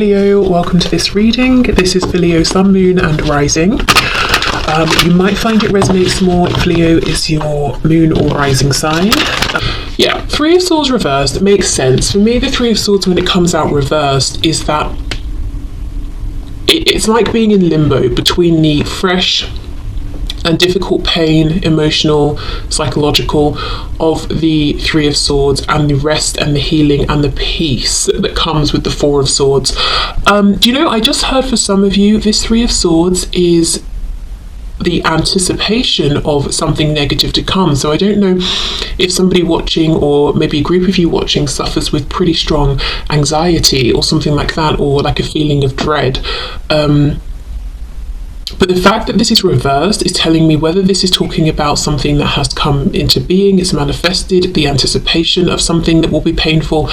Leo, welcome to this reading. This is for Leo Sun, Moon and Rising. You might find it resonates more if Leo is your Moon or Rising sign. Yeah, Three of Swords reversed makes sense. For me, the Three of Swords, when it comes out reversed, is that it's like being in limbo between the fresh and difficult pain, emotional, psychological, of the Three of Swords, and the rest and the healing and the peace that comes with the Four of Swords. Do you know, I just heard for some of you, this Three of Swords is the anticipation of something negative to come. So I don't know if somebody watching, or maybe a group of you watching, suffers with pretty strong anxiety or something like that, or like a feeling of dread. But the fact that this is reversed is telling me whether this is talking about something that has come into being, it's manifested, the anticipation of something that will be painful,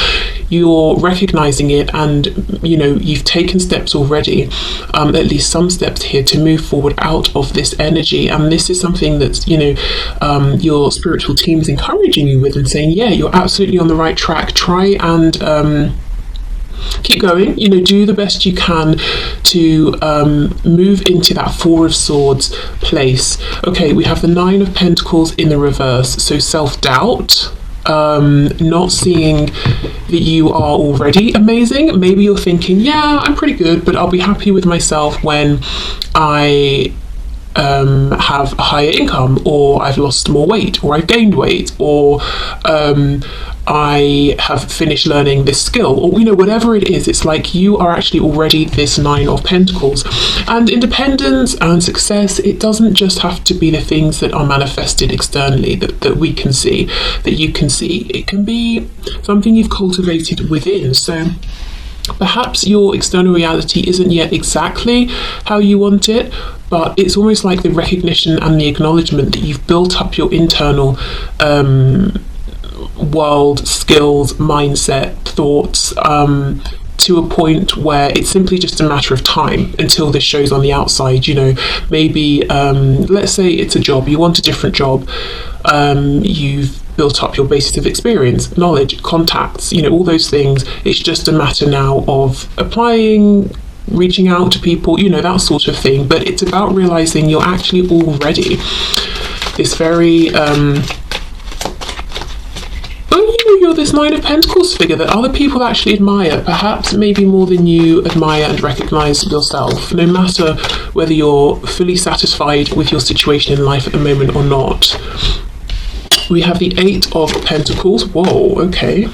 you're recognizing it, and you know, you've taken steps already, at least some steps here, to move forward out of this energy. And this is something that's, you know, your spiritual team is encouraging you with and saying, yeah, you're absolutely on the right track. Try and keep going, you know, do the best you can to move into that Four of Swords place. Okay, we have the Nine of Pentacles in the reverse, so self-doubt, not seeing that you are already amazing. Maybe you're thinking, yeah, I'm pretty good, but I'll be happy with myself when I have a higher income, or I've lost more weight, or I've gained weight, or I have finished learning this skill, or you know, whatever it is. It's like you are actually already this Nine of Pentacles. And independence and success, it doesn't just have to be the things that are manifested externally, that we can see, that you can see. It can be something you've cultivated within. So perhaps your external reality isn't yet exactly how you want it, but it's almost like the recognition and the acknowledgement that you've built up your internal world, skills, mindset, thoughts, to a point where it's simply just a matter of time until this shows on the outside. You know, maybe let's say it's a job, you want a different job, you've built up your basis of experience, knowledge, contacts, you know, all those things. It's just a matter now of applying, reaching out to people, you know, that sort of thing. But it's about realizing you're actually already this very you're this Nine of Pentacles figure that other people actually admire, perhaps maybe more than you admire and recognize yourself, no matter whether you're fully satisfied with your situation in life at the moment or not. We have the Eight of Pentacles. Whoa, okay.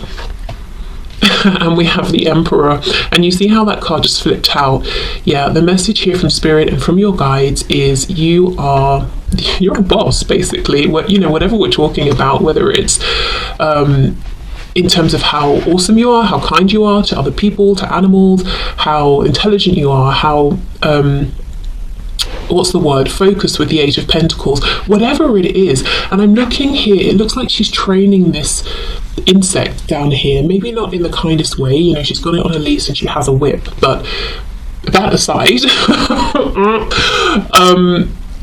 And we have the Emperor, and you see how that card just flipped out. Yeah, the message here from Spirit and from your guides is you're a boss, basically. You know, whatever we're talking about, whether it's in terms of how awesome you are, how kind you are to other people, to animals, how intelligent you are, how what's the word, focused with the Eight of Pentacles, whatever it is. And I'm looking here, it looks like she's training this insect down here, maybe not in the kindest way, you know, she's got it on a leash and she has a whip, but that aside,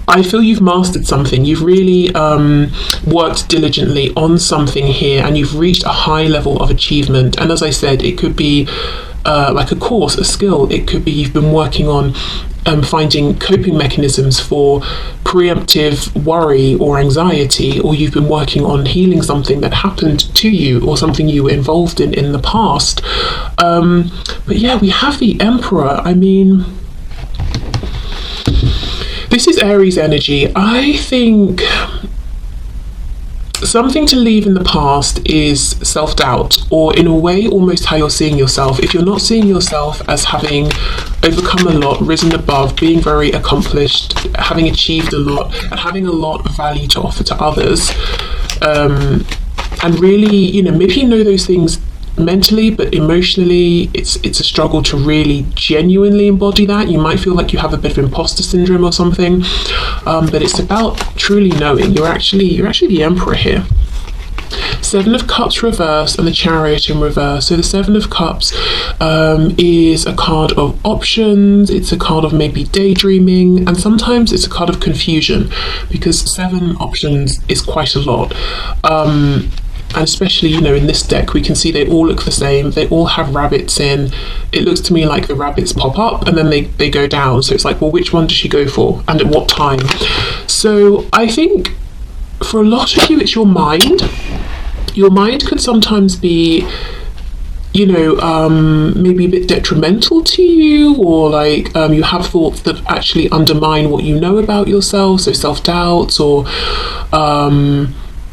I feel you've mastered something. You've really worked diligently on something here, and you've reached a high level of achievement. And as I said, it could be like a course, a skill. It could be you've been working on finding coping mechanisms for preemptive worry or anxiety, or you've been working on healing something that happened to you or something you were involved in the past. But yeah, we have the Emperor. I mean, this is Aries energy. I think something to leave in the past is self-doubt, or in a way almost how you're seeing yourself. If you're not seeing yourself as having overcome a lot, risen above, being very accomplished, having achieved a lot, and having a lot of value to offer to others, and really, you know, maybe you know those things mentally, but emotionally it's a struggle to really genuinely embody that. You might feel like you have a bit of imposter syndrome or something, but it's about truly knowing you're actually the Emperor here. Seven of Cups reverse and the Chariot in reverse. So the Seven of Cups is a card of options, it's a card of maybe daydreaming, and sometimes it's a card of confusion, because 7 options is quite a lot. and especially, you know, in this deck, we can see they all look the same. They all have rabbits in. It looks to me like the rabbits pop up and then they go down. So it's like, well, which one does she go for and at what time? So I think for a lot of you, it's your mind. Your mind could sometimes be, you know, maybe a bit detrimental to you, or like you have thoughts that actually undermine what you know about yourself, so self-doubts, or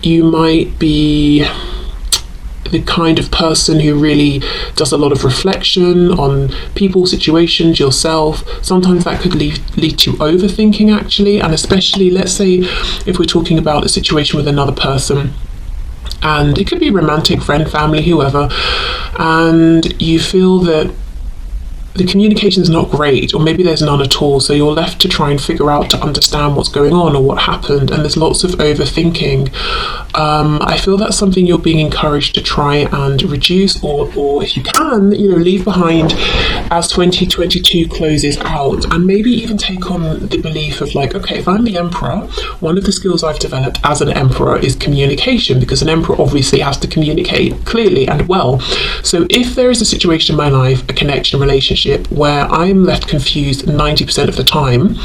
you might be the kind of person who really does a lot of reflection on people, situations, yourself. Sometimes that could lead to overthinking, actually, and especially, let's say, if we're talking about a situation with another person, and it could be romantic, friend, family, whoever, and you feel that the communication is not great, or maybe there's none at all, so you're left to try and figure out to understand what's going on or what happened, and there's lots of overthinking. I feel that's something you're being encouraged to try and reduce, or if you can, you know, leave behind as 2022 closes out, and maybe even take on the belief of like, okay, if I'm the emperor, one of the skills I've developed as an emperor is communication, because an emperor obviously has to communicate clearly and well. So if there is a situation in my life, a connection, a relationship, where I'm left confused 90% of the time,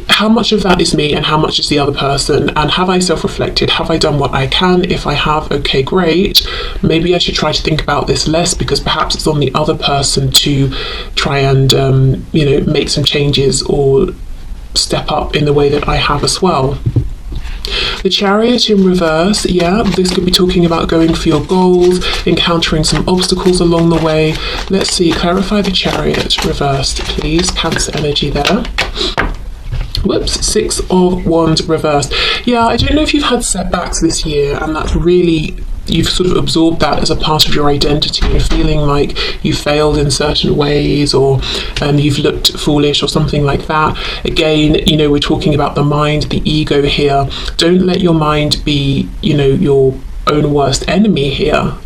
how much of that is me and how much is the other person? And have I self-reflected? Have I done what I can? If I have, okay, great. Maybe I should try to think about this less, because perhaps it's on the other person to try and, you know, make some changes or step up in the way that I have as well. The Chariot in reverse, yeah, this could be talking about going for your goals, encountering some obstacles along the way. Let's see, clarify the Chariot reversed, please. Cancer energy there. Whoops, 6 of Wands reversed. Yeah, I don't know if you've had setbacks this year, and that's really, you've sort of absorbed that as a part of your identity and feeling like you failed in certain ways, or you've looked foolish or something like that. Again, you know, we're talking about the mind, the ego here. Don't let your mind be, you know, your own worst enemy here.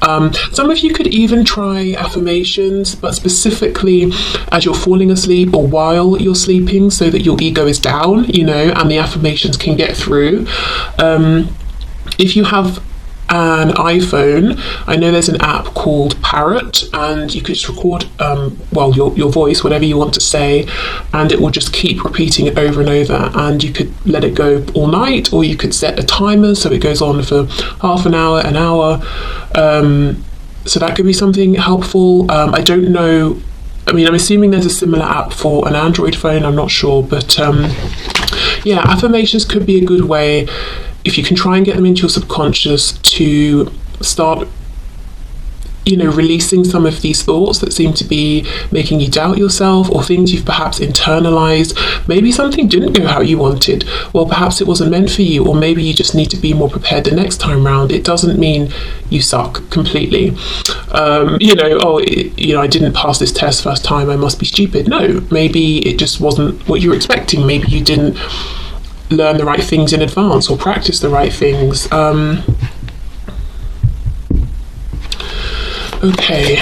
Some of you could even try affirmations, but specifically as you're falling asleep or while you're sleeping, so that your ego is down, you know, and the affirmations can get through. If you have an iPhone, I know there's an app called Parrot, and you could just record well, your voice, whatever you want to say, and it will just keep repeating it over and over, and you could let it go all night, or you could set a timer so it goes on for half an hour, so that could be something helpful. I don't know, I mean, I'm assuming there's a similar app for an Android phone, I'm not sure, but yeah, affirmations could be a good way, if you can try and get them into your subconscious, to start, you know, releasing some of these thoughts that seem to be making you doubt yourself, or things you've perhaps internalized. Maybe something didn't go how you wanted. Well, perhaps it wasn't meant for you, or maybe you just need to be more prepared the next time round. It doesn't mean you suck completely. You know, oh, you know, I didn't pass this test first time, I must be stupid. No, maybe it just wasn't what you were expecting. Maybe you didn't learn the right things in advance or practice the right things. Okay.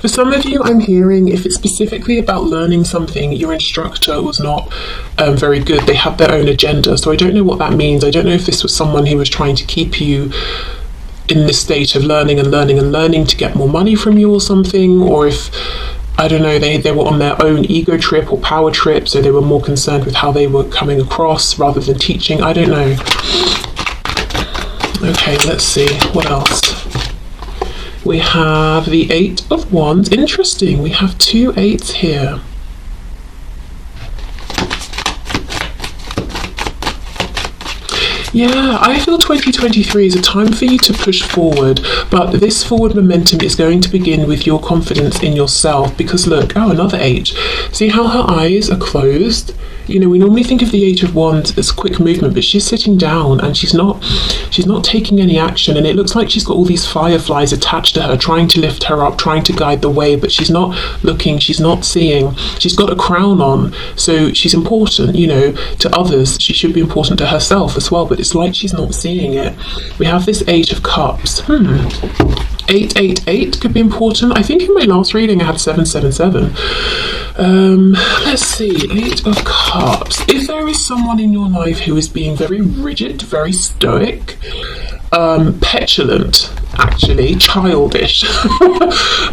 For some of you, I'm hearing, if it's specifically about learning something, your instructor was not very good. They had their own agenda, so I don't know what that means. I don't know if this was someone who was trying to keep you in this state of learning and learning and learning to get more money from you or something, or if, I don't know, they were on their own ego trip or power trip, so they were more concerned with how they were coming across rather than teaching. I don't know. Okay, let's see, what else? We have the 8 of Wands. Interesting, we have 2 8s here. Yeah, I feel 2023 is a time for you to push forward, but this forward momentum is going to begin with your confidence in yourself, because look, oh, another 8. See how her eyes are closed? You know, we normally think of the 8 of Wands as quick movement, but she's sitting down and she's not taking any action, and it looks like she's got all these fireflies attached to her, trying to lift her up, trying to guide the way, but she's not looking, she's not seeing. She's got a crown on, so she's important, you know, to others. She should be important to herself as well, but it's like she's not seeing it. We have this 8 of Cups. 888 could be important. I think in my last reading I had 777. Let's see, 8 of Cups. If there is someone in your life who is being very rigid, very stoic, petulant, actually, childish.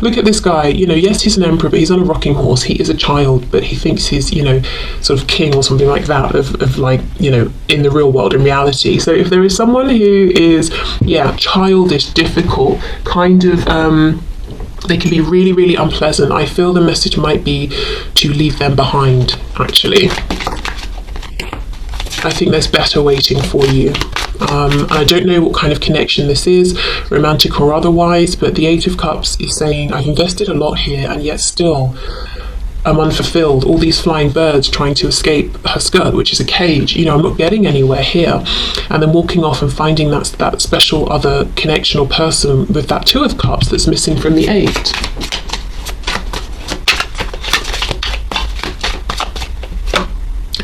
Look at this guy, yes, he's an emperor, but he's on a rocking horse. He is a child, but he thinks he's, sort of king or something like that, of like, in the real world, in reality. So if there is someone who is, childish, difficult, kind of, they can be really, really unpleasant, I feel the message might be to leave them behind, actually. I think there's better waiting for you. I don't know what kind of connection this is, romantic or otherwise, but the 8 of Cups is saying, I've invested a lot here and yet still I'm unfulfilled. All these flying birds trying to escape her skirt, which is a cage. I'm not getting anywhere here. And then walking off and finding that special other connection or person with that 2 of Cups that's missing from the 8.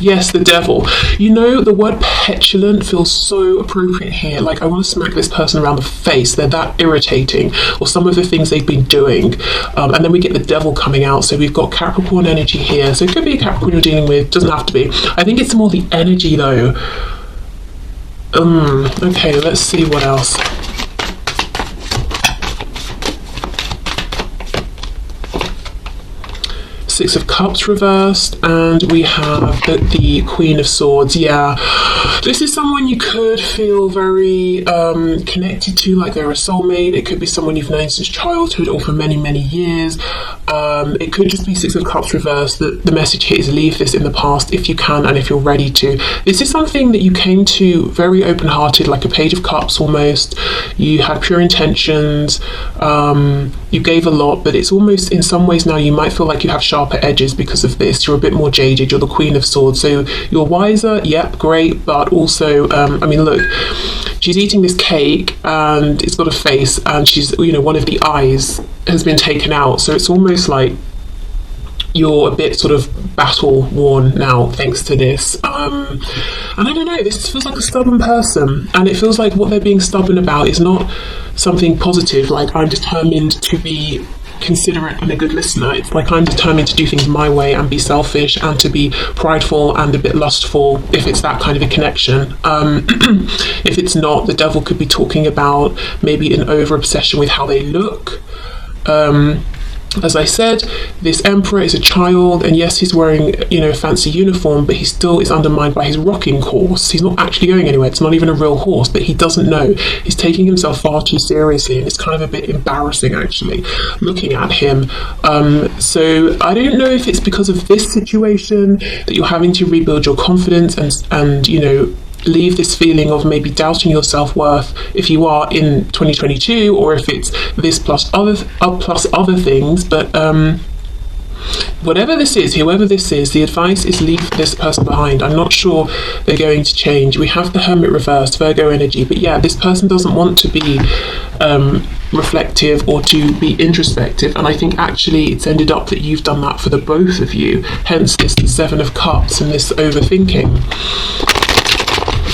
Yes, the devil. The word petulant feels so appropriate here. Like, I want to smack this person around the face. They're that irritating, or some of the things they've been doing. And then we get the devil coming out. So we've got Capricorn energy here. So it could be a Capricorn you're dealing with. Doesn't have to be. I think it's more the energy, though. Okay, let's see what else. Six of Cups reversed, and we have the Queen of Swords. Yeah, this is someone you could feel very connected to, like they're a soulmate. It could be someone you've known since childhood or for many, many years. It could just be Six of Cups reversed. The message here is leave this in the past if you can and if you're ready to. This is something that you came to very open-hearted, like a Page of Cups almost. You had pure intentions. You gave a lot, but it's almost, in some ways now, you might feel like you have sharper edges because of this. You're a bit more jaded. You're the Queen of Swords, so you're wiser. Yep, great, but also, look, she's eating this cake and it's got a face, and she's, one of the eyes has been taken out, so it's almost like you're a bit sort of battle worn now thanks to this. And I don't know, this feels like a stubborn person, and it feels like what they're being stubborn about is not something positive, like I'm determined to be considerate and a good listener. It's like I'm determined to do things my way and be selfish and to be prideful and a bit lustful, if it's that kind of a connection. If it's not, the devil could be talking about maybe an over obsession with how they look. As I said, this emperor is a child, and yes, he's wearing, a fancy uniform, but he still is undermined by his rocking horse. He's not actually going anywhere. It's not even a real horse, but he doesn't know. He's taking himself far too seriously, and it's kind of a bit embarrassing, actually, looking at him. So I don't know if it's because of this situation that you're having to rebuild your confidence and leave this feeling of maybe doubting your self-worth if you are in 2022, or if it's this plus other things, but whatever this is, whoever this is, the advice is leave this person behind. I'm not sure they're going to change. We have the Hermit reversed, Virgo energy, but yeah, this person doesn't want to be reflective or to be introspective, and I think actually it's ended up that you've done that for the both of you, hence this the 7 of Cups and this overthinking.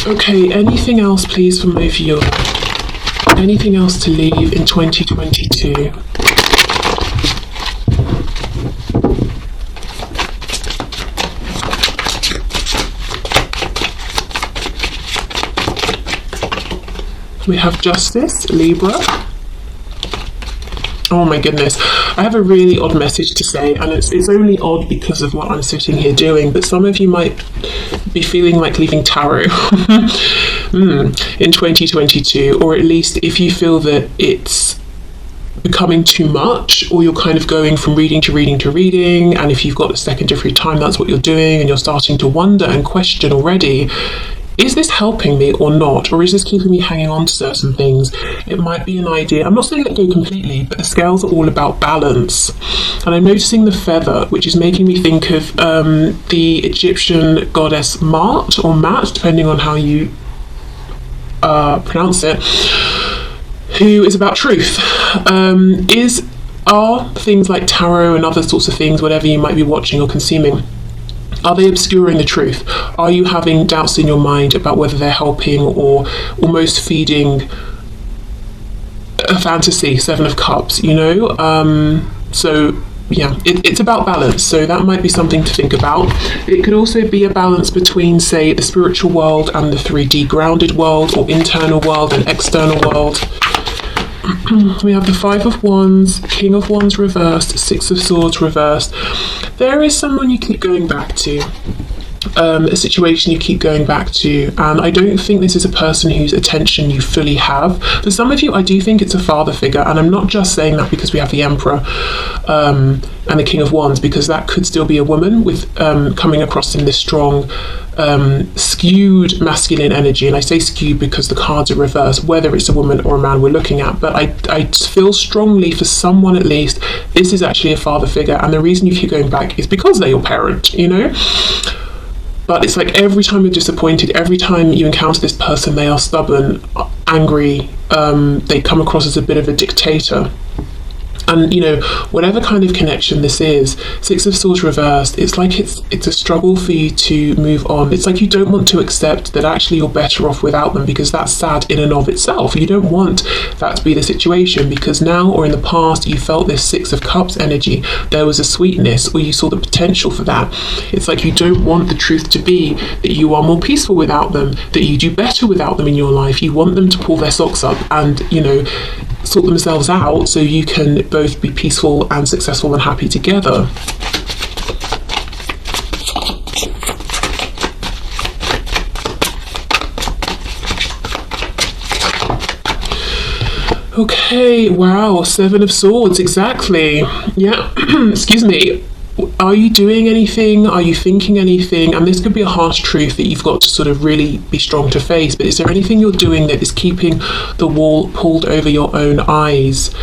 Okay, anything else please from both of you? Anything else to leave in 2022? We have Justice, Libra. Oh my goodness, I have a really odd message to say, and it's only odd because of what I'm sitting here doing, but some of you might be feeling like leaving tarot in 2022, or at least if you feel that it's becoming too much, or you're kind of going from reading to reading to reading, and if you've got a second to free time, that's what you're doing, and you're starting to wonder and question already, is this helping me or not? Or is this keeping me hanging on to certain things? It might be an idea. I'm not saying let go completely, but the scales are all about balance. And I'm noticing the feather, which is making me think of the Egyptian goddess Mart, or Mat, depending on how you pronounce it, who is about truth. Are things like tarot and other sorts of things, whatever you might be watching or consuming, are they obscuring the truth? Are you having doubts in your mind about whether they're helping or almost feeding a fantasy, Seven of Cups, you know? So yeah, it's about balance, so that might be something to think about. It could also be a balance between, say, the spiritual world and the 3D grounded world, or internal world and external world. We have the Five of Wands, King of Wands reversed, Six of Swords reversed. There is someone you keep going back to. A situation you keep going back to, and I don't think this is a person whose attention you fully have. For some of you, I do think it's a father figure, and I'm not just saying that because we have the Emperor and the King of Wands, because that could still be a woman with coming across in this strong skewed masculine energy. And I say skewed because the cards are reversed, whether it's a woman or a man we're looking at. But I feel strongly, for someone at least, this is actually a father figure, and the reason you keep going back is because they're your parent, you know? But it's like every time you're disappointed, every time you encounter this person, they are stubborn, angry, they come across as a bit of a dictator. And, you know, whatever kind of connection this is, Six of Swords reversed, it's like it's a struggle for you to move on. It's like you don't want to accept that actually you're better off without them, because that's sad in and of itself. You don't want that to be the situation, because now or in the past you felt this Six of Cups energy. There was a sweetness, or you saw the potential for that. It's like you don't want the truth to be that you are more peaceful without them, that you do better without them in your life. You want them to pull their socks up and, you know, sort themselves out so you can both be peaceful and successful and happy together. Okay, wow, Seven of Swords, exactly. Yeah, excuse me. Are you doing anything? Are you thinking anything? And this could be a harsh truth that you've got to sort of really be strong to face, but is there anything you're doing that is keeping the wool pulled over your own eyes?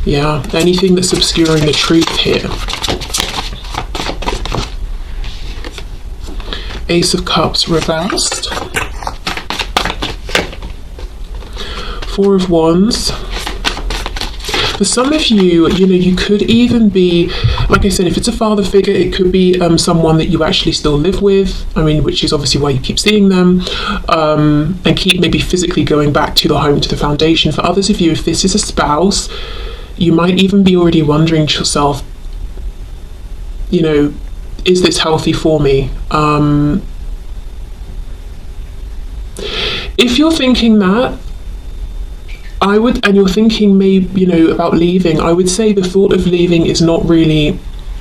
Yeah, anything that's obscuring the truth here. Ace of Cups reversed. Four of Wands. For some of you, you know, you could even be, like I said, if it's a father figure, it could be someone that you actually still live with, I mean, which is obviously why you keep seeing them, and keep maybe physically going back to the home, to the foundation. For others of you, if this is a spouse, you might even be already wondering to yourself, you know, is this healthy for me? If you're thinking that, I would, and you're thinking maybe, you know, about leaving, I would say the thought of leaving is not really,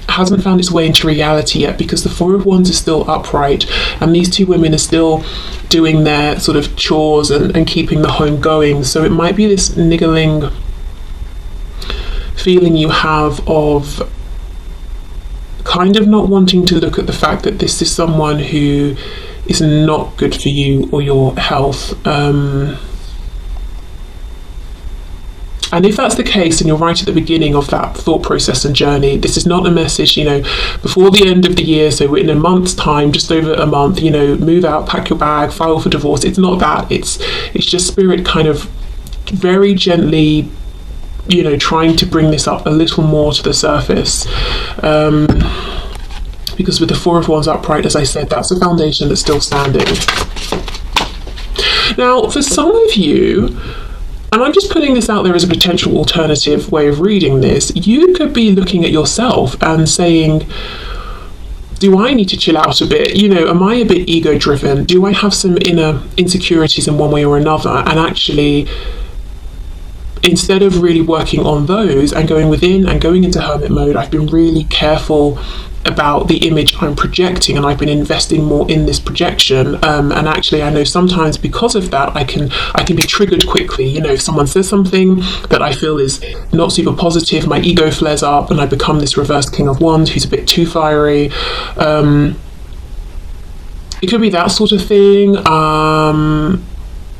hasn't found its way into reality yet, because the Four of Wands is still upright, and these two women are still doing their sort of chores and keeping the home going. So it might be this niggling feeling you have of kind of not wanting to look at the fact that this is someone who is not good for you or your health. And if that's the case, and you're right at the beginning of that thought process and journey, this is not a message, you know, before the end of the year, so in a month's time, just over a month, you know, move out, pack your bag, file for divorce. It's not that. It's just spirit kind of very gently, you know, trying to bring this up a little more to the surface. Because with the Four of Wands upright, as I said, that's a foundation that's still standing. Now, for some of you, and I'm just putting this out there as a potential alternative way of reading this, you could be looking at yourself and saying, do I need to chill out a bit? You know, am I a bit ego driven? Do I have some inner insecurities in one way or another? And actually, instead of really working on those and going within and going into hermit mode, I've been really careful about the image I'm projecting, and I've been investing more in this projection, and actually I know sometimes because of that I can be triggered quickly. You know, if someone says something that I feel is not super positive, my ego flares up and I become this reversed King of Wands who's a bit too fiery. It could be that sort of thing.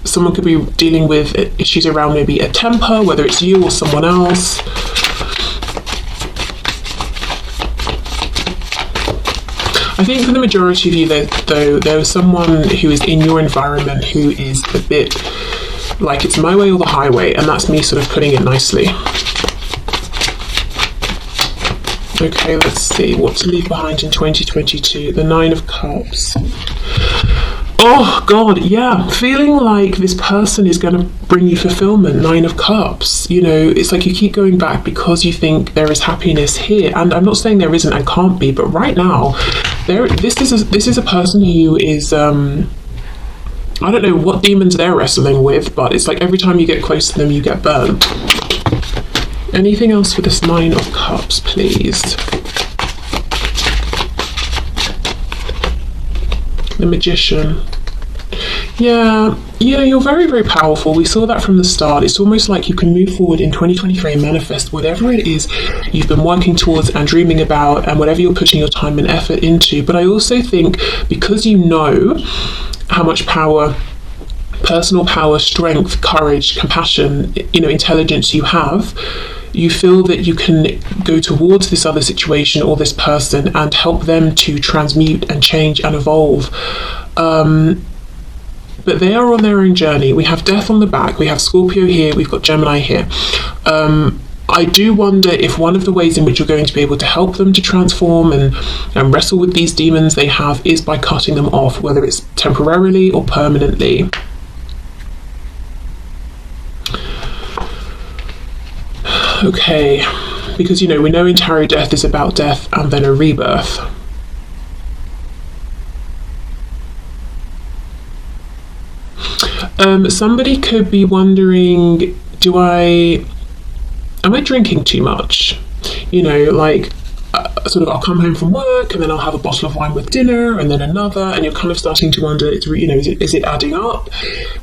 Someone could be dealing with issues around maybe a temper, whether it's you or someone else. I think for the majority of you, though, there is someone who is in your environment who is a bit like it's my way or the highway, and that's me sort of putting it nicely. Okay, let's see what to leave behind in 2022. The Nine of Cups. Oh God, yeah. Feeling like this person is going to bring you fulfillment. 9 of Cups. You know, it's like you keep going back because you think there is happiness here, and I'm not saying there isn't and can't be, but right now, this is a person who is I don't know what demons they're wrestling with, but it's like every time you get close to them, you get burned. Anything else for this 9 of Cups, please? The Magician. Yeah, you're very, very powerful. We saw that from the start. It's almost like you can move forward in 2023 and manifest whatever it is you've been working towards and dreaming about and whatever you're putting your time and effort into. But I also think because you know how much power, personal power, strength, courage, compassion, intelligence you have, you feel that you can go towards this other situation or this person and help them to transmute and change and evolve. But they are on their own journey. We have Death on the back, we have Scorpio here, we've got Gemini here. I do wonder if one of the ways in which you're going to be able to help them to transform and wrestle with these demons they have is by cutting them off, whether it's temporarily or permanently. Okay, because we know in tarot death is about death and then a rebirth. Somebody could be wondering, am I drinking too much? Sort of I'll come home from work and then I'll have a bottle of wine with dinner and then another, and you're kind of starting to wonder, is it adding up?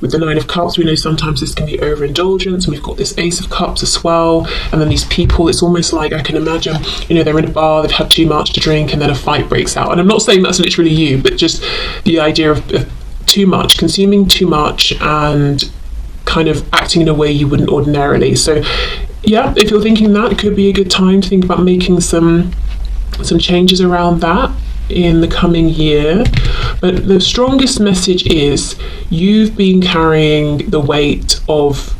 With the 9 of Cups, we know sometimes this can be overindulgence, and we've got this Ace of Cups as well, and then these people, it's almost like I can imagine, they're in a bar, they've had too much to drink, and then a fight breaks out. And I'm not saying that's literally you, but just the idea of too much, consuming too much, and kind of acting in a way you wouldn't ordinarily. So yeah, if you're thinking that, it could be a good time to think about making some changes around that in the coming year. But the strongest message is you've been carrying the weight of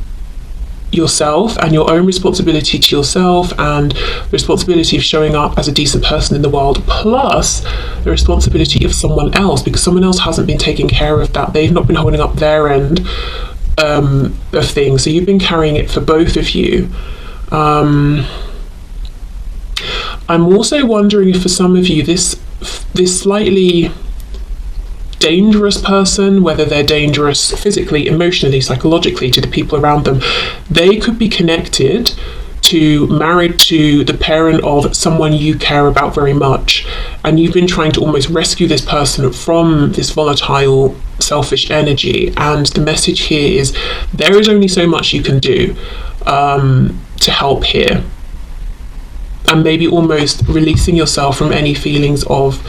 yourself and your own responsibility to yourself, and the responsibility of showing up as a decent person in the world, plus the responsibility of someone else, because someone else hasn't been taking care of that. They've not been holding up their end of things, so you've been carrying it for both of you. I'm also wondering if for some of you this slightly dangerous person, whether they're dangerous physically, emotionally, psychologically to the people around them, they could be connected to, married to the parent of someone you care about very much, and you've been trying to almost rescue this person from this volatile, selfish energy. And the message here is there is only so much you can do to help here, and maybe almost releasing yourself from any feelings of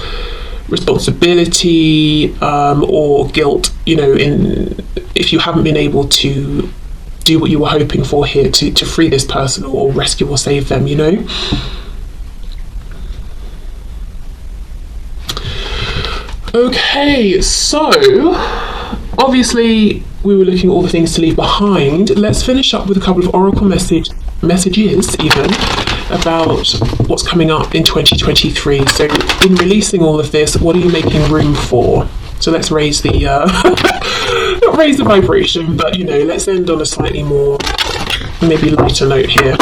responsibility or guilt, if you haven't been able to do what you were hoping for here to free this person or rescue or save them, Okay, so obviously we were looking at all the things to leave behind. Let's finish up with a couple of oracle messages even about what's coming up in 2023. So in releasing all of this, what are you making room for? So let's raise the not raise the vibration, but let's end on a slightly more maybe lighter note here.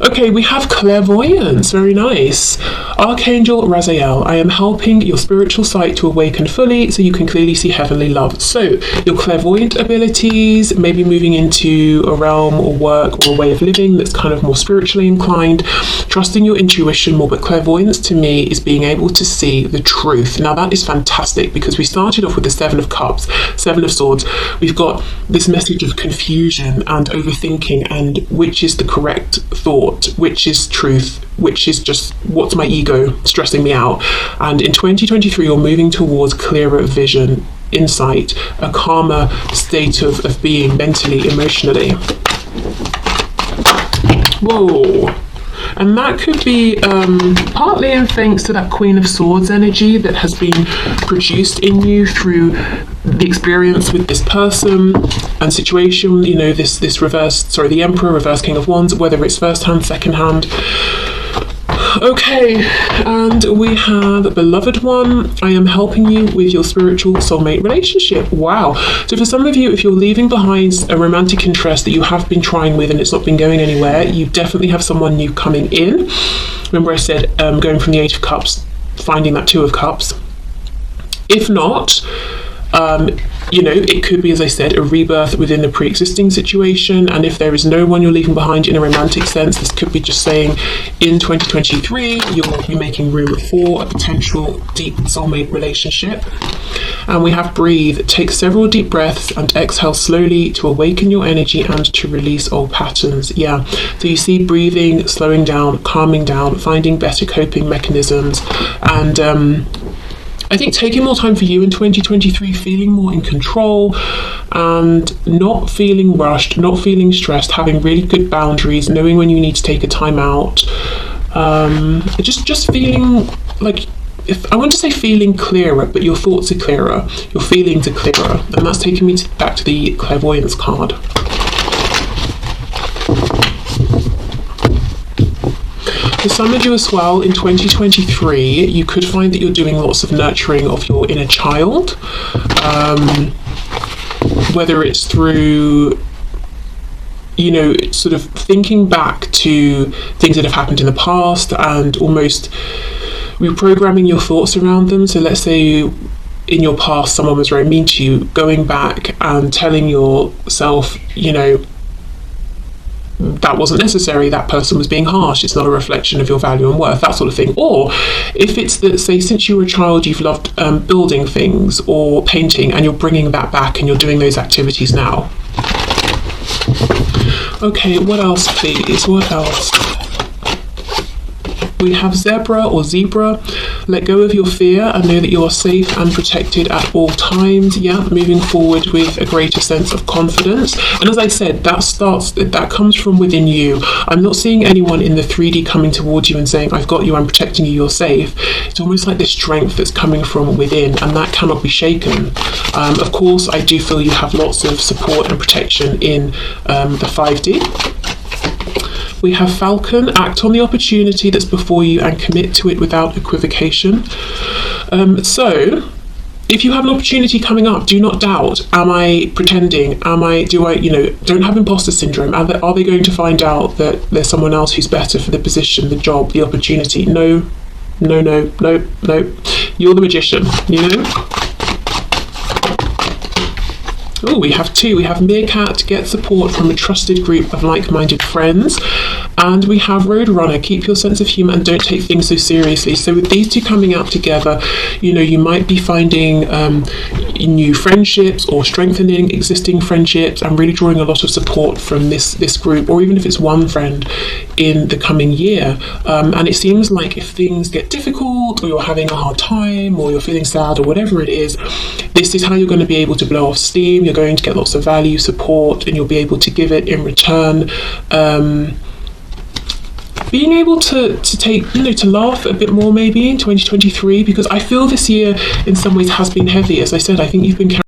Okay, we have clairvoyance, very nice. Archangel Raziel, I am helping your spiritual sight to awaken fully so you can clearly see heavenly love. So your clairvoyant abilities, maybe moving into a realm or work or a way of living that's kind of more spiritually inclined, trusting your intuition more. But clairvoyance to me is being able to see the truth. Now that is fantastic, because we started off with the 7 of Cups, 7 of Swords. We've got this message of confusion and overthinking, and which is the correct thought, which is truth, which is just what's my ego stressing me out. And in 2023 you're moving towards clearer vision, insight, a calmer state of being mentally, emotionally. Whoa. And that could be partly in thanks to that Queen of Swords energy that has been produced in you through the experience with this person and situation, this reverse, the Emperor, reverse King of Wands, whether it's first hand, second hand. Okay, and we have beloved one. I am helping you with your spiritual soulmate relationship. Wow. So for some of you, if you're leaving behind a romantic interest that you have been trying with and it's not been going anywhere, you definitely have someone new coming in. Remember I said going from the Eight of Cups, finding that Two of Cups. If not, it could be, as I said, a rebirth within the pre-existing situation. And if there is no one you're leaving behind in a romantic sense, this could be just saying in 2023 you'll be making room for a potential deep soulmate relationship. And we have breathe. Take several deep breaths and exhale slowly to awaken your energy and to release old patterns. Yeah, so you see breathing, slowing down, calming down, finding better coping mechanisms, and I think taking more time for you in 2023, feeling more in control and not feeling rushed, not feeling stressed, having really good boundaries, knowing when you need to take a time out. Just feeling like, if I want to say feeling clearer, but your thoughts are clearer, your feelings are clearer. And that's taking me back to the clairvoyance card. For some of you as well, in 2023, you could find that you're doing lots of nurturing of your inner child, whether it's through, sort of thinking back to things that have happened in the past and almost reprogramming your thoughts around them. So let's say in your past someone was very mean to you, going back and telling yourself, that wasn't necessary, that person was being harsh, it's not a reflection of your value and worth, that sort of thing. Or if it's that, say, since you were a child you've loved building things or painting, and you're bringing that back and you're doing those activities now. Okay, what else please, what else? We have zebra or zebra. Let go of your fear and know that you are safe and protected at all times. Yeah, moving forward with a greater sense of confidence. And as I said, that comes from within you. I'm not seeing anyone in the 3D coming towards you and saying, I've got you, I'm protecting you, you're safe. It's almost like this strength that's coming from within, and that cannot be shaken. Of course, I do feel you have lots of support and protection in the 5D. We have Falcon. Act on the opportunity that's before you and commit to it without equivocation. So if you have an opportunity coming up, do not doubt. Am I pretending? Don't have imposter syndrome. Are they going to find out that there's someone else who's better for the position, the job, the opportunity? No. You're the magician, Oh, we have two. We have Meerkat, get support from a trusted group of like-minded friends. And we have Roadrunner, keep your sense of humour and don't take things so seriously. So with these two coming out together, you might be finding new friendships or strengthening existing friendships and really drawing a lot of support from this group, or even if it's one friend in the coming year. And it seems like if things get difficult, or you're having a hard time, or you're feeling sad, or whatever it is, this is how you're going to be able to blow off steam. You're going to get lots of value, support, and you'll be able to give it in return. Being able to take, to laugh a bit more maybe in 2023, because I feel this year in some ways has been heavy. As I said, I think you've been